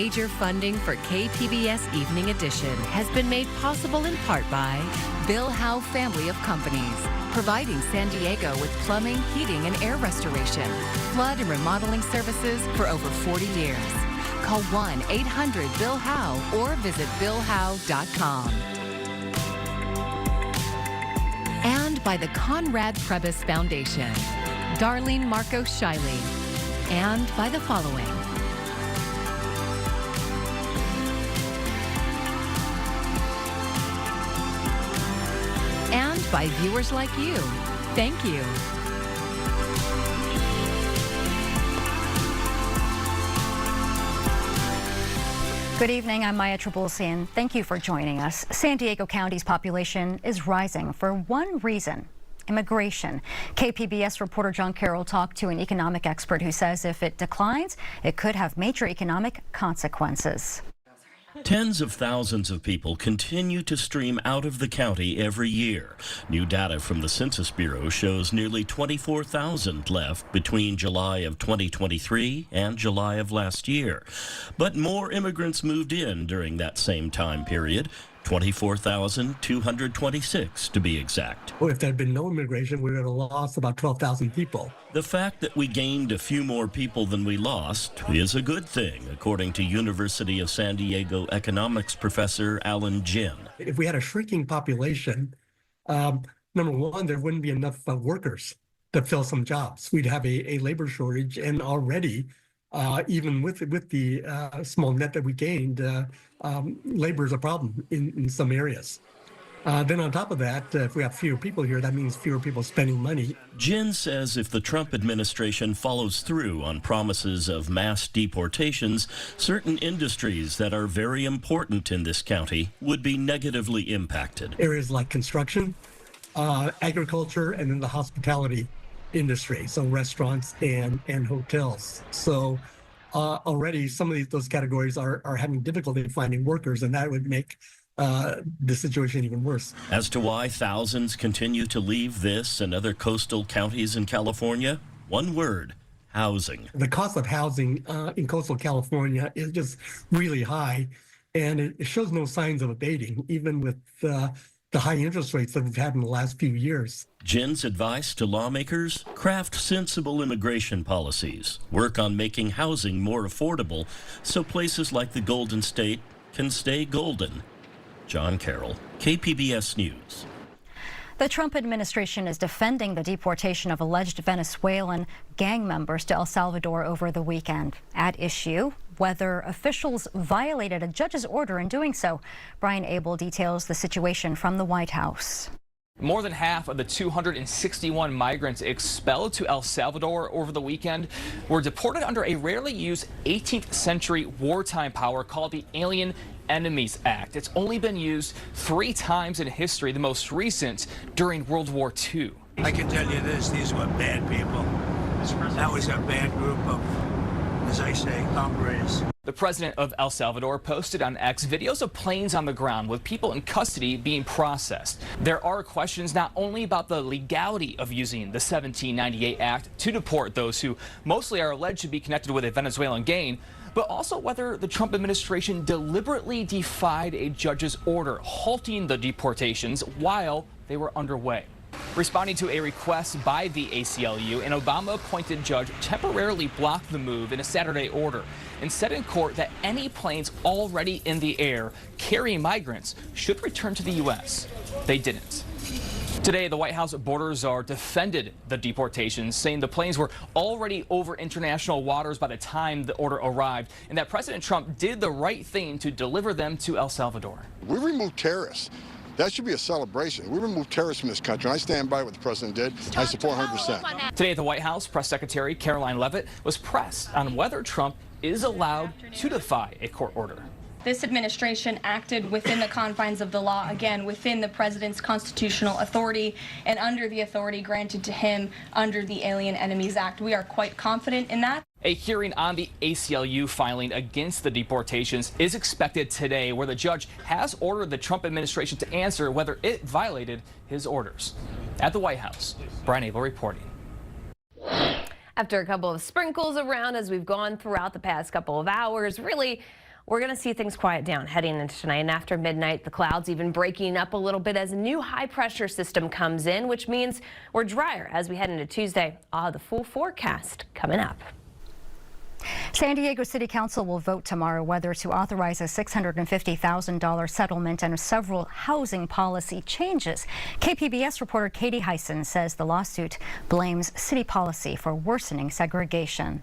Major funding for KPBS Evening Edition has been made possible in part by Bill Howe Family of Companies, providing San Diego with plumbing, heating, and air restoration, flood and remodeling services for over 40 years. Call 1-800-BILL-HOWE or visit billhowe.com. And by the Conrad Prebys Foundation, Darlene Marco Shiley, and by the following. And by viewers like you. Thank you. Good evening, I'm Maya Trabulsian. Thank you for joining us. San Diego County's population is rising for one reason: immigration. KPBS reporter John Carroll talked to an economic expert who says if it declines, it could have major economic consequences. Tens of thousands of people continue to stream out of the county every year. New data from the Census Bureau shows nearly 24,000 left between July of 2023 and July of last year. But more immigrants moved in during that same time period. 24,226 to be exact. Well, if there had been no immigration, we would have lost about 12,000 people. The fact that we gained a few more people than we lost is a good thing, according to University of San Diego economics professor Alan Jin. If we had a shrinking population, number one, there wouldn't be enough workers to fill some jobs. We'd have a labor shortage, and already, even with the small net that we gained, labor is a problem in some areas. Then on top of that, if we have fewer people here, that means fewer people spending money. Jin says if the Trump administration follows through on promises of mass deportations, certain industries that are very important in this county would be negatively impacted. Areas like construction, agriculture, and then the hospitality industry, so restaurants and hotels. So already some of those categories are having difficulty finding workers, and that would make the situation even worse. As to why thousands continue to leave this and other coastal counties in California, one word: housing. The cost of housing in coastal California is just really high, and it shows no signs of abating, even with the high interest rates that we've had in the last few years. Jin's advice to lawmakers: craft sensible immigration policies, work on making housing more affordable so places like the Golden State can stay golden. John Carroll, KPBS News. The Trump administration is defending the deportation of alleged Venezuelan gang members to El Salvador over the weekend. At issue, whether officials violated a judge's order in doing so. Brian Abel details the situation from the White House. More than half of the 261 migrants expelled to El Salvador over the weekend were deported under a rarely used 18th century wartime power called the Alien Enemies Act. It's only been used 3 times in history, the most recent during World War II. I can tell you this, these were bad people. That was a bad group of, as I say, hombres. The president of El Salvador posted on X videos of planes on the ground with people in custody being processed. There are questions not only about the legality of using the 1798 Act to deport those who mostly are alleged to be connected with a Venezuelan gang, but also whether the Trump administration deliberately defied a judge's order halting the deportations while they were underway. Responding to a request by the ACLU, an Obama-appointed judge temporarily blocked the move in a Saturday order and said in court that any planes already in the air carrying migrants should return to the U.S. They didn't. Today, the White House border czar defended the deportations, saying the planes were already over international waters by the time the order arrived, and that President Trump did the right thing to deliver them to El Salvador. We removed terrorists. That should be a celebration. We removed terrorists from this country, and I stand by what the president did. I support 100%. Today at the White House, Press Secretary Caroline Leavitt was pressed on whether Trump is allowed to defy a court order. This administration acted within the confines of the law, again, within the president's constitutional authority and under the authority granted to him under the Alien Enemies Act. We are quite confident in that. A hearing on the ACLU filing against the deportations is expected today, where the judge has ordered the Trump administration to answer whether it violated his orders. At the White House, Brian Abel reporting. After a couple of sprinkles around as we've gone throughout the past couple of hours, really we're going to see things quiet down heading into tonight. And after midnight, the clouds even breaking up a little bit as a new high pressure system comes in, which means we're drier as we head into Tuesday. The full forecast coming up. San Diego City Council will vote tomorrow whether to authorize a $650,000 settlement and several housing policy changes. KPBS reporter Katie Hyson says the lawsuit blames city policy for worsening segregation.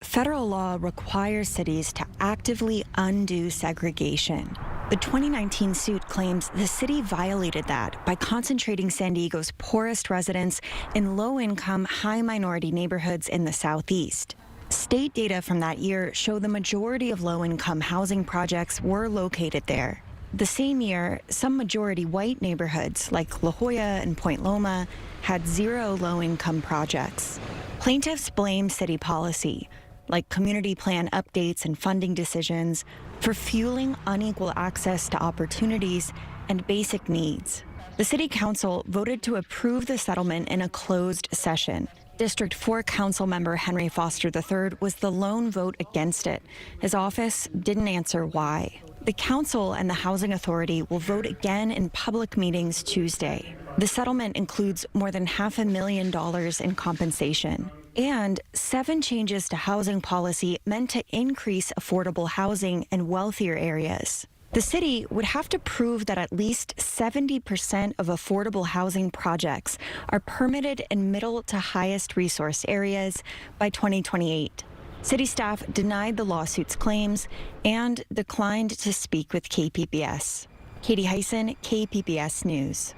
Federal law requires cities to actively undo segregation. The 2019 suit claims the city violated that by concentrating San Diego's poorest residents in low-income, high-minority neighborhoods in the southeast. State data from that year show the majority of low-income housing projects were located there. The same year, some majority white neighborhoods like La Jolla and Point Loma had 0 low-income projects. Plaintiffs blame city policy, like community plan updates and funding decisions, for fueling unequal access to opportunities and basic needs. The City Council voted to approve the settlement in a closed session. District 4 Council member Henry Foster III was the lone vote against it. His office didn't answer why. The council and the Housing Authority will vote again in public meetings Tuesday. The settlement includes more than $500,000 in compensation and 7 changes to housing policy meant to increase affordable housing in wealthier areas. The city would have to prove that at least 70% of affordable housing projects are permitted in middle to highest resource areas by 2028. City staff denied the lawsuit's claims and declined to speak with KPBS. Katie Hyson, KPBS News.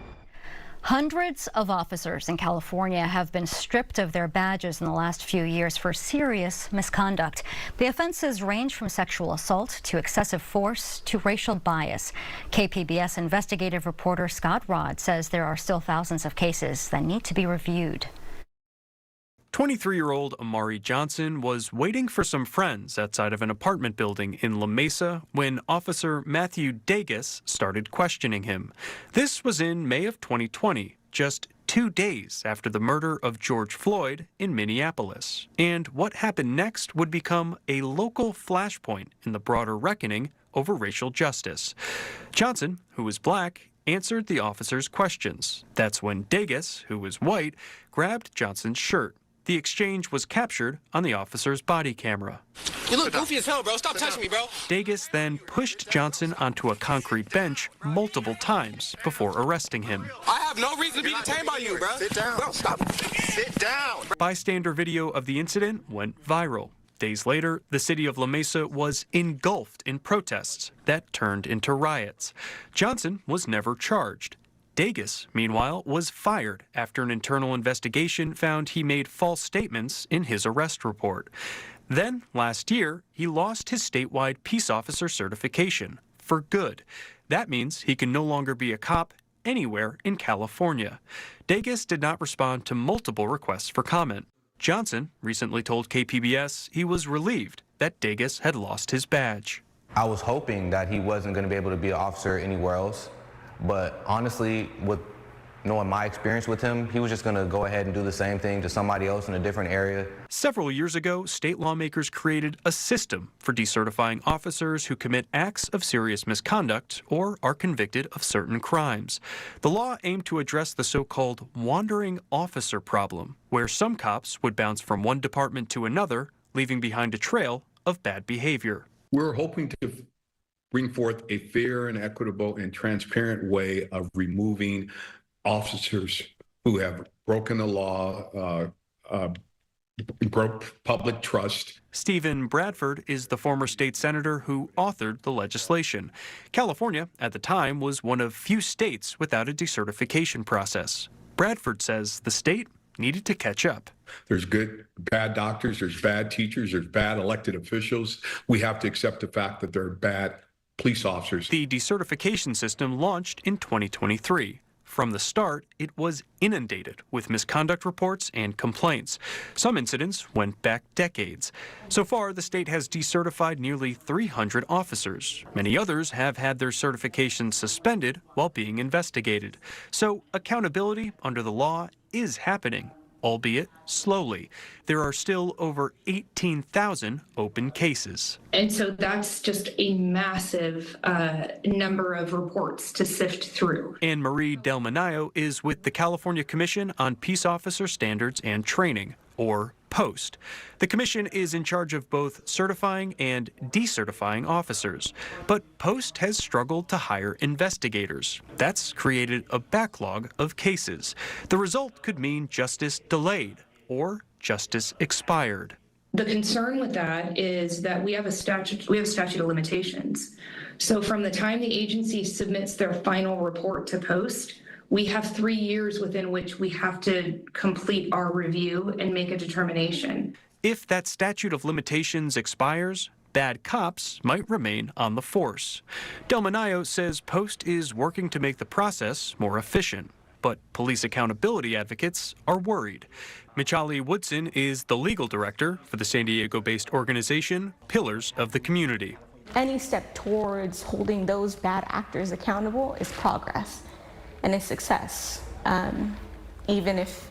Hundreds of officers in California have been stripped of their badges in the last few years for serious misconduct. The offenses range from sexual assault to excessive force to racial bias. KPBS investigative reporter Scott Rodd says there are still thousands of cases that need to be reviewed. 23-year-old Amari Johnson was waiting for some friends outside of an apartment building in La Mesa when Officer Matthew Degas started questioning him. This was in May of 2020, just 2 days after the murder of George Floyd in Minneapolis. And what happened next would become a local flashpoint in the broader reckoning over racial justice. Johnson, who was black, answered the officer's questions. That's when Degas, who was white, grabbed Johnson's shirt. The exchange was captured on the officer's body camera. You look goofy as hell, bro. Stop touching me, bro. Degas then pushed Johnson onto a concrete bench multiple times before arresting him. I have no reason to be detained by you, bro. Sit down. Bro, stop. Sit down. Bystander video of the incident went viral. Days later, the city of La Mesa was engulfed in protests that turned into riots. Johnson was never charged. Degas, meanwhile, was fired after an internal investigation found he made false statements in his arrest report. Then, last year, he lost his statewide peace officer certification for good. That means he can no longer be a cop anywhere in California. Degas did not respond to multiple requests for comment. Johnson recently told KPBS he was relieved that Degas had lost his badge. I was hoping that he wasn't going to be able to be an officer anywhere else. But honestly, with knowing my experience with him, he was just going to go ahead and do the same thing to somebody else in a different area. Several years ago, state lawmakers created a system for decertifying officers who commit acts of serious misconduct or are convicted of certain crimes. The law aimed to address the so-called wandering officer problem, where some cops would bounce from one department to another, leaving behind a trail of bad behavior. We're hoping to bring forth a fair and equitable and transparent way of removing officers who have broken the law, broke public trust. Stephen Bradford is the former state senator who authored the legislation. California, at the time, was one of few states without a decertification process. Bradford says the state needed to catch up. There's bad doctors, there's bad teachers, there's bad elected officials. We have to accept the fact that there are bad police officers. The decertification system launched in 2023. From the start, it was inundated with misconduct reports and complaints. Some incidents went back decades. So far, the state has decertified nearly 300 officers. Many others have had their certifications suspended while being investigated. So accountability under the law is happening, albeit slowly. There are still over 18,000 open cases. And so that's just a massive number of reports to sift through. Anne Marie Del Manayo is with the California Commission on Peace Officer Standards and Training, or POST. The commission is in charge of both certifying and decertifying officers, but POST has struggled to hire investigators. That's created a backlog of cases. The result could mean justice delayed or justice expired. The concern with that is that we have a statute of limitations. So from the time the agency submits their final report to POST, we have 3 years within which we have to complete our review and make a determination. If that statute of limitations expires, bad cops might remain on the force. Del Manayo says POST is working to make the process more efficient, but police accountability advocates are worried. Michali Woodson is the legal director for the San Diego-based organization Pillars of the Community. Any step towards holding those bad actors accountable is progress and a success, even if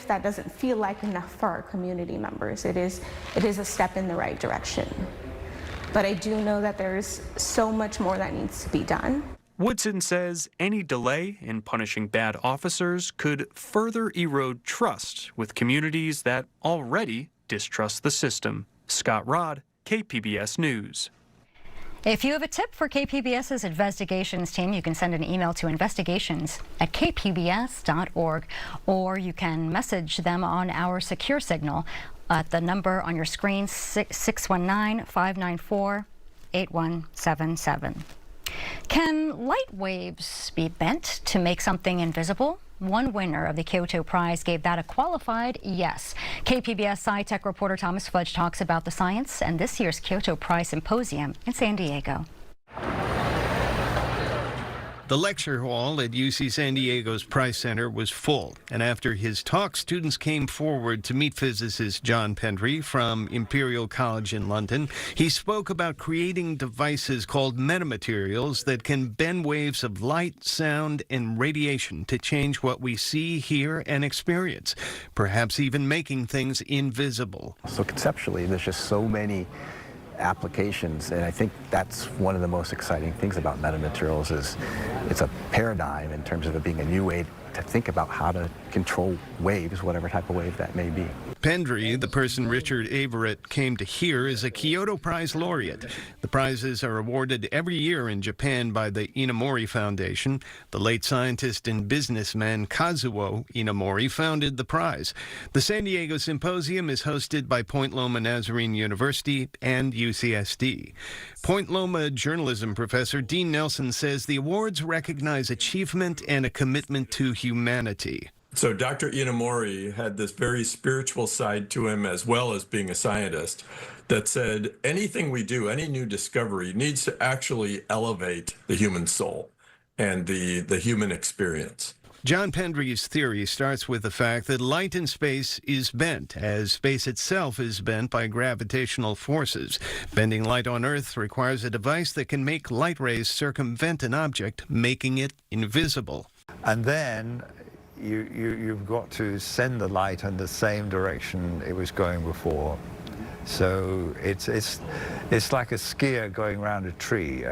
that doesn't feel like enough for our community members. It is a step in the right direction. But I do know that there's so much more that needs to be done. Woodson says any delay in punishing bad officers could further erode trust with communities that already distrust the system. Scott Rodd, KPBS News. If you have a tip for KPBS's investigations team, you can send an email to investigations@kpbs.org, or you can message them on our secure signal at the number on your screen, 619-594-8177. Can light waves be bent to make something invisible? One winner of the Kyoto Prize gave that a qualified yes. KPBS SciTech reporter Thomas Fudge talks about the science and this year's Kyoto Prize Symposium in San Diego. The lecture hall at UC San Diego's Price Center was full, and after his talk, students came forward to meet physicist John Pendry from Imperial College in London. He spoke about creating devices called metamaterials that can bend waves of light, sound, and radiation to change what we see, hear, and experience, perhaps even making things invisible. So conceptually, there's just so many applications, and I think that's one of the most exciting things about metamaterials is it's a paradigm in terms of it being a new way to think about how to control waves, whatever type of wave that may be. Pendry, the person Richard Averett came to hear, is a Kyoto Prize laureate. The prizes are awarded every year in Japan by the Inamori Foundation. The late scientist and businessman Kazuo Inamori founded the prize. The San Diego Symposium is hosted by Point Loma Nazarene University and UCSD. Point Loma journalism professor Dean Nelson says the awards recognize achievement and a commitment to humanity. So Dr. Inamori had this very spiritual side to him, as well as being a scientist, that said anything we do, any new discovery, needs to actually elevate the human soul and the human experience. John Pendry's theory starts with the fact that light in space is bent, as space itself is bent by gravitational forces. Bending light on Earth requires a device that can make light rays circumvent an object, making it invisible. And then you've got to send the light in the same direction it was going before. So it's like a skier going around a tree.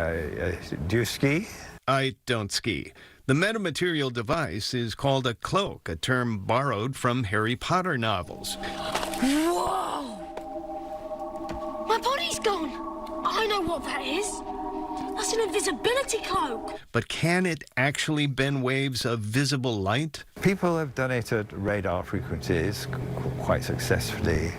Do you ski? I don't ski. The metamaterial device is called a cloak, a term borrowed from Harry Potter novels. Whoa! My body's gone! I know what that is. That's an invisibility cloak. But can it actually bend waves of visible light? People have done it at radar frequencies quite successfully.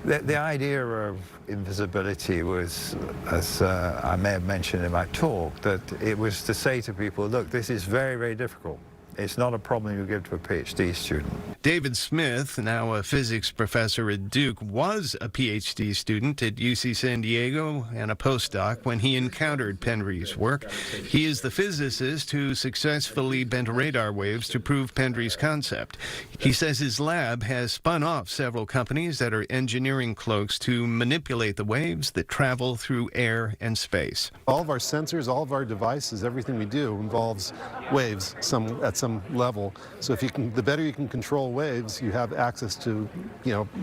The idea of invisibility was, as I may have mentioned in my talk, that it was to say to people, look, this is very, very difficult. It's not a problem you give to a PhD student. David Smith, now a physics professor at Duke, was a PhD student at UC San Diego and a postdoc when he encountered Pendry's work. He is the physicist who successfully bent radar waves to prove Pendry's concept. He says his lab has spun off several companies that are engineering cloaks to manipulate the waves that travel through air and space. All of our sensors, all of our devices, everything we do involves waves at some some level. So if you can, the better you can control waves, you have access to,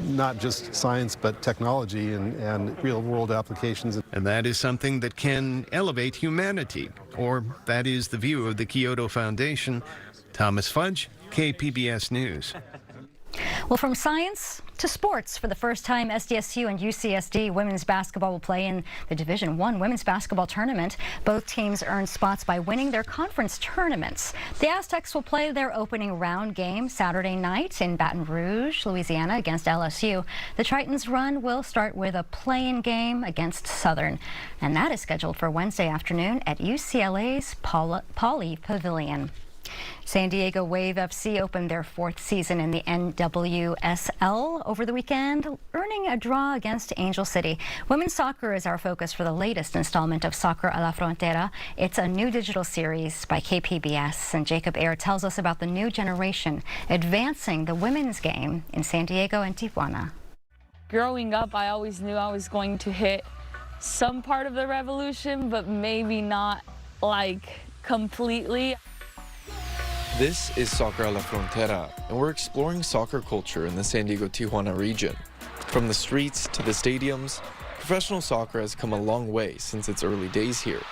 not just science, but technology and real-world applications. And that is something that can elevate humanity, or that is the view of the Kyoto Foundation. Thomas Fudge, KPBS News. Well, from science to sports, for the first time, SDSU and UCSD women's basketball will play in the Division I women's basketball tournament. Both teams earned spots by winning their conference tournaments. The Aztecs will play their opening round game Saturday night in Baton Rouge, Louisiana, against LSU. The Tritons' run will start with a play-in game against Southern, and that is scheduled for Wednesday afternoon at UCLA's Pauley Pavilion. San Diego Wave FC opened their 4th season in the NWSL over the weekend, earning a draw against Angel City. Women's soccer is our focus for the latest installment of Soccer a la Frontera. It's a new digital series by KPBS, and Jacob Ayer tells us about the new generation advancing the women's game in San Diego and Tijuana. Growing up, I always knew I was going to hit some part of the revolution, but maybe not like completely. This is Soccer a la Frontera, and we're exploring soccer culture in the San Diego-Tijuana region. From the streets to the stadiums, professional soccer has come a long way since its early days here.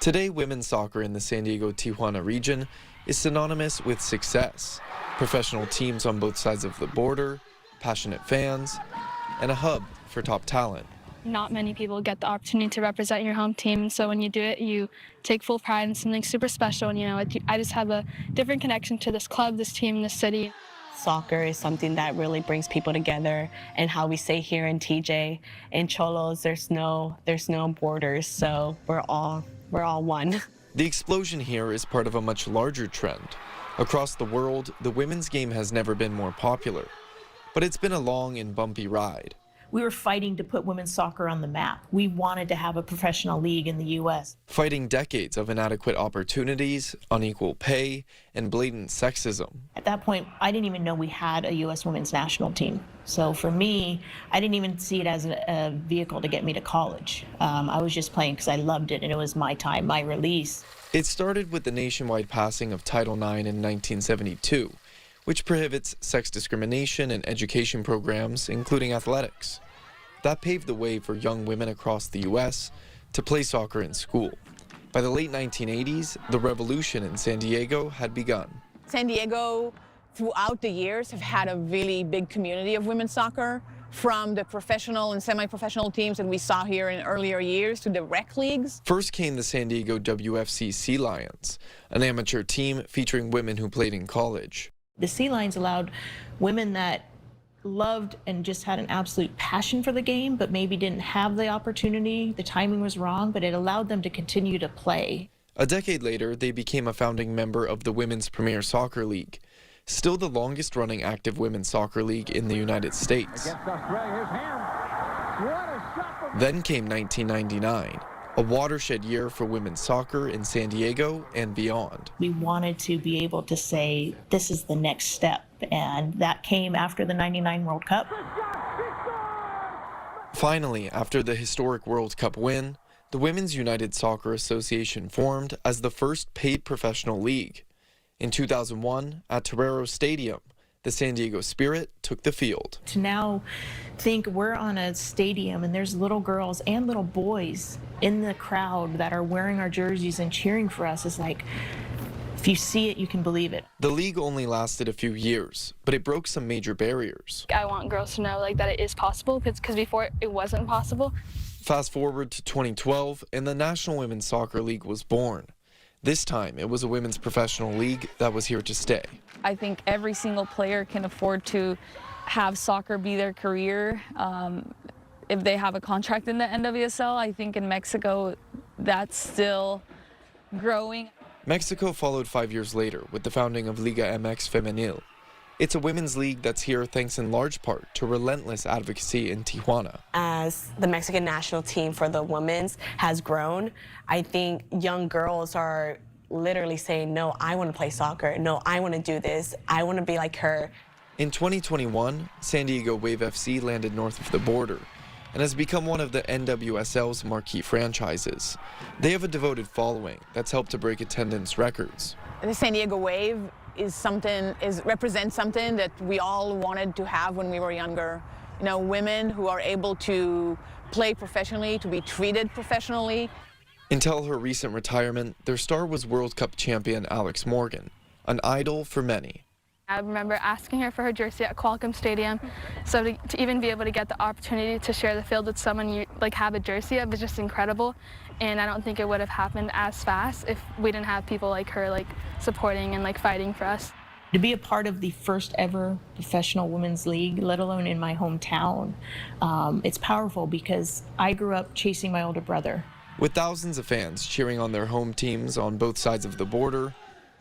Today, women's soccer in the San Diego-Tijuana region is synonymous with success. Professional teams on both sides of the border, passionate fans, and a hub for top talent. Not many people get the opportunity to represent your home team, so when you do it, you take full pride in something super special. And I just have a different connection to this club, this team, this city. Soccer is something that really brings people together, and how we say here in TJ, in Cholos, there's no borders, so we're all one. The explosion here is part of a much larger trend. Across the world, the women's game has never been more popular, but it's been a long and bumpy ride. We were fighting to put women's soccer on the map. We wanted to have a professional league in the U.S. Fighting decades of inadequate opportunities, unequal pay, and blatant sexism. At that point, I didn't even know we had a U.S. women's national team. So for me, I didn't even see it as a vehicle to get me to college. I was just playing because I loved it, and it was my time, my release. It started with the nationwide passing of Title IX in 1972. Which prohibits sex discrimination in education programs, including athletics. That paved the way for young women across the U.S. to play soccer in school. By the late 1980s, the revolution in San Diego had begun. San Diego, throughout the years, have had a really big community of women's soccer, from the professional and semi-professional teams that we saw here in earlier years to the rec leagues. First came the San Diego WFC Sea Lions, an amateur team featuring women who played in college. The Sea Lions allowed women that loved and just had an absolute passion for the game, but maybe didn't have the opportunity, the timing was wrong, but it allowed them to continue to play. A decade later, they became a founding member of the Women's Premier Soccer League, still the longest running active women's soccer league in the United States. Then came 1999. A watershed year for women's soccer in San Diego and beyond. We wanted to be able to say, this is the next step, and that came after the '99 World Cup. Finally, after the historic World Cup win, the Women's United Soccer Association formed as the first paid professional league. In 2001, at Torero Stadium, the San Diego Spirit took the field. To now think we're on a stadium and there's little girls and little boys in the crowd that are wearing our jerseys and cheering for us is like, if you see it, you can believe it. The league only lasted a few years, but it broke some major barriers. I want girls to know that it is possible, because before it wasn't possible. Fast forward to 2012, and the National Women's Soccer League was born. This time, it was a women's professional league that was here to stay. I think every single player can afford to have soccer be their career. If they have a contract in the NWSL, I think in Mexico, that's still growing. Mexico followed 5 years later with the founding of Liga MX Femenil. It's a women's league that's here thanks in large part to relentless advocacy in Tijuana. As the Mexican national team for the women's has grown, I think young girls are literally saying, no, I want to play soccer. No, I want to do this. I want to be like her. In 2021, San Diego Wave FC landed north of the border and has become one of the NWSL's marquee franchises. They have a devoted following that's helped to break attendance records. the San Diego Wave represents something that we all wanted to have when we were younger. You know, women who are able to play professionally, to be treated professionally. Until her recent retirement, their star was World Cup champion Alex Morgan, an idol for many. I remember asking her for her jersey at Qualcomm Stadium, so to even be able to get the opportunity to share the field with someone you have a jersey of is just incredible, and I don't think it would have happened as fast if we didn't have people like her supporting and fighting for us. To be a part of the first ever professional women's league, let alone in my hometown, it's powerful because I grew up chasing my older brother. With thousands of fans cheering on their home teams on both sides of the border,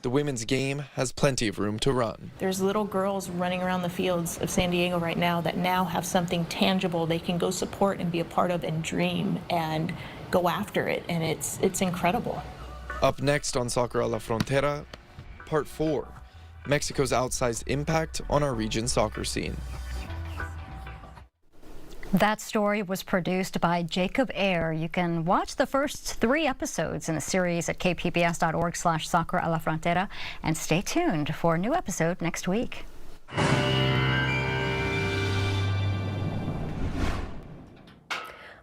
the women's game has plenty of room to run. There's little girls running around the fields of San Diego right now that now have something tangible they can go support and be a part of and dream and go after it, and it's incredible. Up next on Soccer a la Frontera, Part 4, Mexico's outsized impact on our region's soccer scene. That story was produced by Jacob Ayer. You can watch the first 3 episodes in the series at kpbs.org/Soccer a la Frontera, and stay tuned for a new episode next week.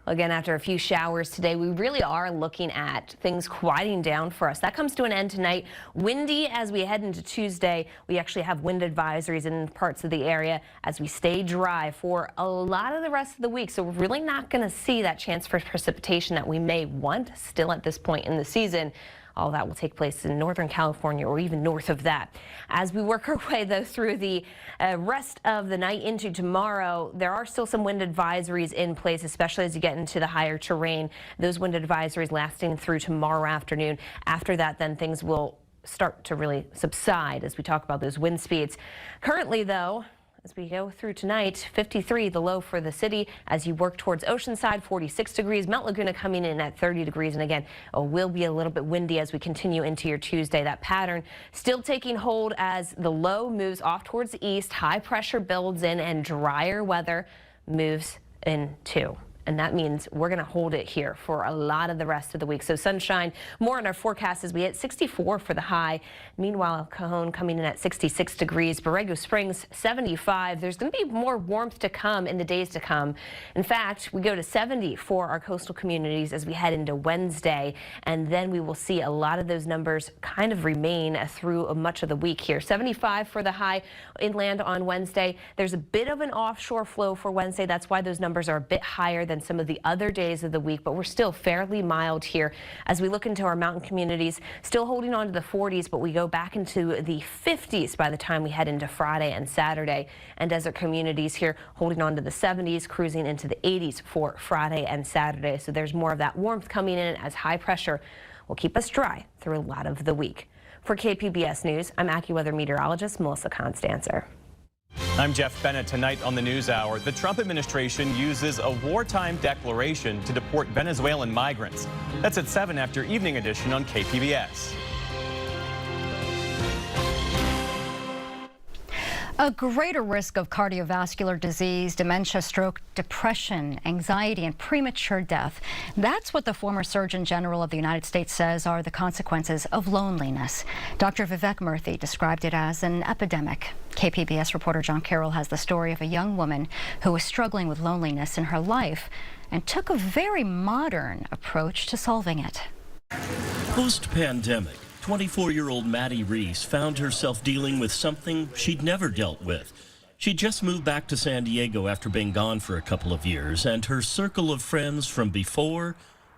Again, after a few showers today, we really are looking at things quieting down for us. That comes to an end tonight. Windy as we head into Tuesday. We actually have wind advisories in parts of the area as we stay dry for a lot of the rest of the week. So we're really not going to see that chance for precipitation that we may want still at this point in the season. All that will take place in Northern California or even north of that. As we work our way, though, through the rest of the night into tomorrow, there are still some wind advisories in place, especially as you get into the higher terrain. Those wind advisories lasting through tomorrow afternoon. After that, then things will start to really subside as we talk about those wind speeds. Currently, though, as we go through tonight, 53 the low for the city. As you work towards Oceanside, 46 degrees. Mount Laguna coming in at 30 degrees. And again, it will be a little bit windy as we continue into your Tuesday. That pattern still taking hold as the low moves off towards the east. High pressure builds in and drier weather moves in too. And that means we're going to hold it here for a lot of the rest of the week. So sunshine, more in our forecast as we hit 64 for the high. Meanwhile, Cajon coming in at 66 degrees. Borrego Springs, 75. There's going to be more warmth to come in the days to come. In fact, we go to 70 for our coastal communities as we head into Wednesday. And then we will see a lot of those numbers kind of remain through much of the week here. 75 for the high inland on Wednesday. There's a bit of an offshore flow for Wednesday. That's why those numbers are a bit higher than some of the other days of the week, but we're still fairly mild here as we look into our mountain communities, still holding on to the 40s, but we go back into the 50s by the time we head into Friday and Saturday. And desert communities here holding on to the 70s, cruising into the 80s for Friday and Saturday. So there's more of that warmth coming in as high pressure will keep us dry through a lot of the week. For KPBS News, I'm AccuWeather meteorologist Melissa Constancer. I'm Jeff Bennett. Tonight on the NewsHour, the Trump administration uses a wartime declaration to deport Venezuelan migrants. That's at 7 after Evening Edition on KPBS. A greater risk of cardiovascular disease, dementia, stroke, depression, anxiety, and premature death. That's what the former Surgeon General of the United States says are the consequences of loneliness. Dr. Vivek Murthy described it as an epidemic. KPBS reporter John Carroll has the story of a young woman who was struggling with loneliness in her life and took a very modern approach to solving it. Post-pandemic, 24-year-old Maddie Reese found herself dealing with something she'd never dealt with. She'd just moved back to San Diego after being gone for a couple of years, and her circle of friends from before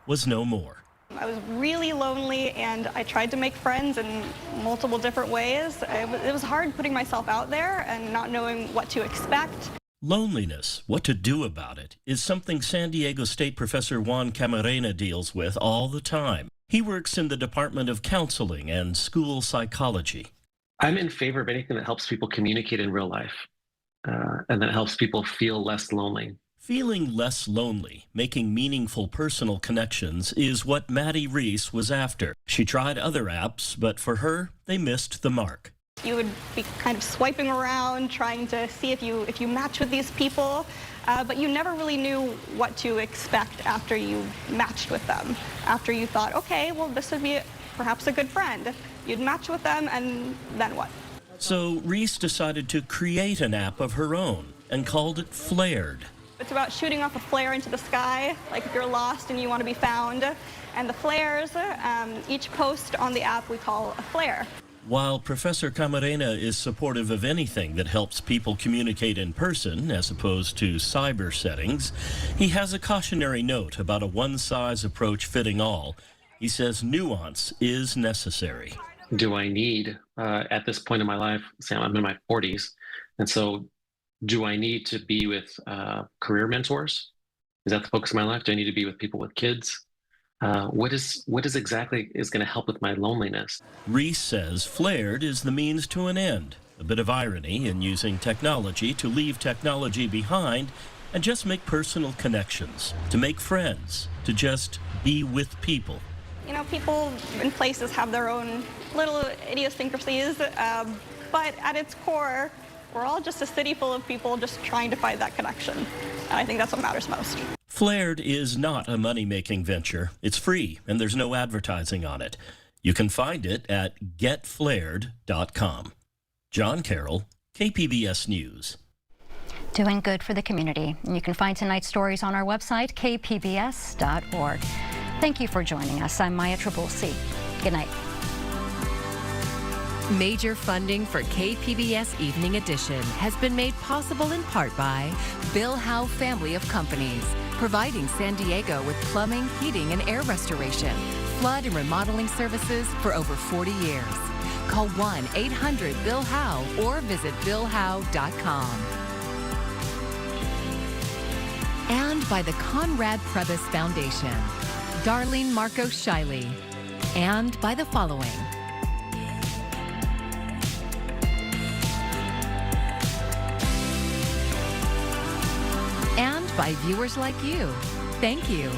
was no more. I was really lonely, and I tried to make friends in multiple different ways. It was hard putting myself out there and not knowing what to expect. Loneliness, what to do about it, is something San Diego State Professor Juan Camarena deals with all the time. He works in the Department of Counseling and School Psychology. I'm in favor of anything that helps people communicate in real life and that helps people feel less lonely. Feeling less lonely, making meaningful personal connections is what Maddie Reese was after. She tried other apps, but for her, they missed the mark. You would be kind of swiping around, trying to see if you match with these people, but you never really knew what to expect after you matched with them. After you thought, okay, well, this would be perhaps a good friend. you'd match with them, and then what? So Reese decided to create an app of her own and called it Flared. It's about shooting off a flare into the sky, like if you're lost and you want to be found. And the flares, each post on the app we call a flare. While Professor Camarena is supportive of anything that helps people communicate in person as opposed to cyber settings, he has a cautionary note about a one-size approach fitting all. He says nuance is necessary. Do I need, at this point in my life, Sam, I'm in my 40s, and so do I need to be with career mentors? Is that the focus of my life? Do I need to be with people with kids? What is exactly is going to help with my loneliness? Reese says Flared is the means to an end. A bit of irony in using technology to leave technology behind and just make personal connections, to make friends, to just be with people. You know, people in places have their own little idiosyncrasies, but at its core, we're all just a city full of people just trying to find that connection. And I think that's what matters most. Flared is not a money-making venture. It's free, and there's no advertising on it. You can find it at getflared.com. John Carroll, KPBS News. Doing good for the community. And you can find tonight's stories on our website, kpbs.org. Thank you for joining us. I'm Maya Trabulsi. Good night. Major funding for KPBS Evening Edition has been made possible in part by Bill Howe Family of Companies, providing San Diego with plumbing, heating, and air restoration, flood and remodeling services for over 40 years. Call 1-800-BILL-HOWE or visit billhowe.com. And by the Conrad Prebys Foundation, Darlene Marco Shiley, and by the following. And by viewers like you. Thank you.